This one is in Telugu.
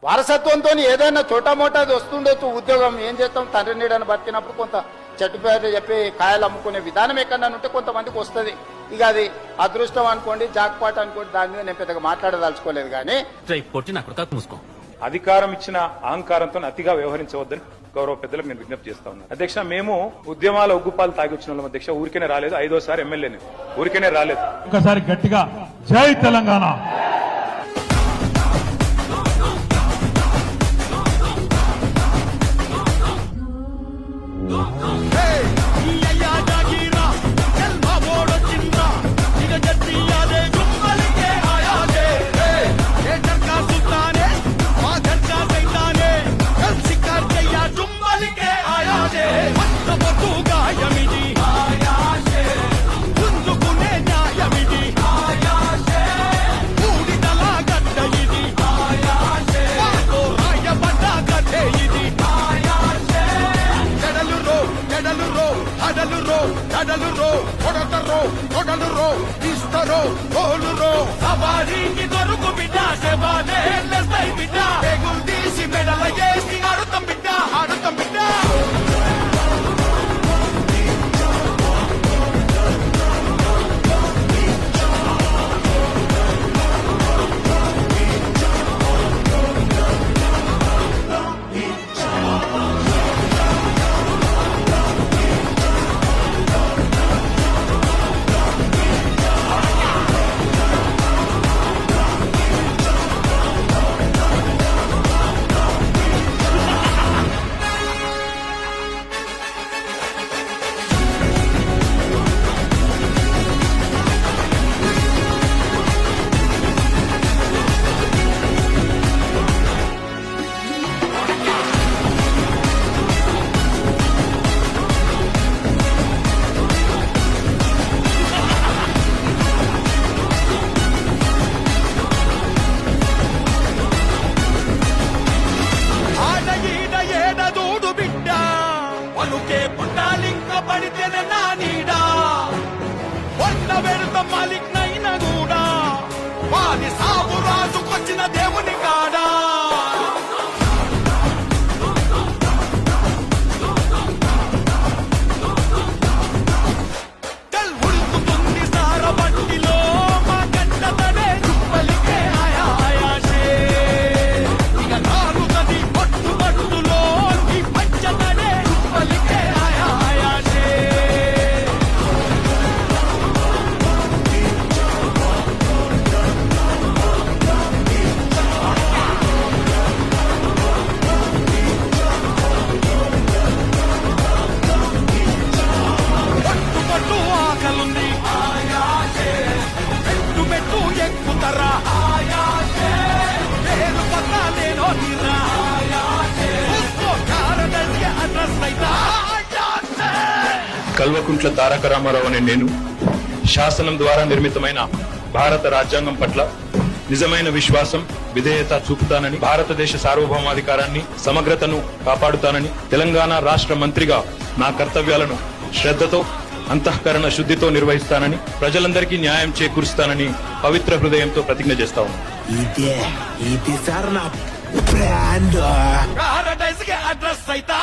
వారసత్వంతో ఏదైనా చోటామోటాది వస్తుండొచ్చు ఉద్యోగం, ఏం చేస్తాం, తండ్రి నీడని బతికినప్పుడు కొంత చెట్టు పేరు చెప్పి కాయలు అమ్ముకునే విధానం ఎక్కడన్నా ఉంటే కొంతమందికి వస్తుంది. ఇక అది అదృష్టం అనుకోండి, జాక్పాట్ అనుకోండి, దాని మీద నేను పెద్దగా మాట్లాడదలుచుకోలేదు. కానీ మూసుకో. అధికారం ఇచ్చిన అహంకారంతో అతిగా వ్యవహరించవద్దని గౌరవ పెద్దలకు నేను విజ్ఞప్తి చేస్తా ఉన్నాను. అధ్యక్ష, మేము ఉద్యమాల ఉగ్గుపాలు తాగి వచ్చిన వాళ్ళం అధ్యక్ష. ఊరికేనే రాలేదు, 5వ సారి ఎమ్మెల్యేని, ఊరికేనే రాలేదు. ఒకసారి గట్టిగా జై తెలంగాణ. సవారీకి దొరుకు బిడ్డ, సేవాలే బిడ్డ, పేగులు తీసి మెడల చేసి ఆడుతాం బిడ్డ, ఆడుతాం బిడ్డ. దేవుని కాడా ఉడుకుతుంది సార బండిలో మా గంటతనే చుప్పలికే ఆయా ఆయాసే. ఇక నాలుగది పట్టుబట్టులో ఈ పంచతనే చుప్పలికే ఆయా ఆయాసే. కల్వకుంట్ల తారక రామారావు అనే నేను శాసనం ద్వారా నిర్మితమైన భారత రాజ్యాంగం పట్ల నిజమైన విశ్వాసం, విధేయత చూపుతానని, భారతదేశ సార్వభౌమాధికారాన్ని, సమగ్రతను కాపాడుతానని, తెలంగాణ రాష్ట్ర మంత్రిగా నా కర్తవ్యాలను శ్రద్ధతో, అంతఃకరణ శుద్ధితో నిర్వహిస్తానని, ప్రజలందరికీ న్యాయం చేకూరుస్తానని పవిత్ర హృదయంతో ప్రతిజ్ఞ చేస్తా అడ్రస్ అయితా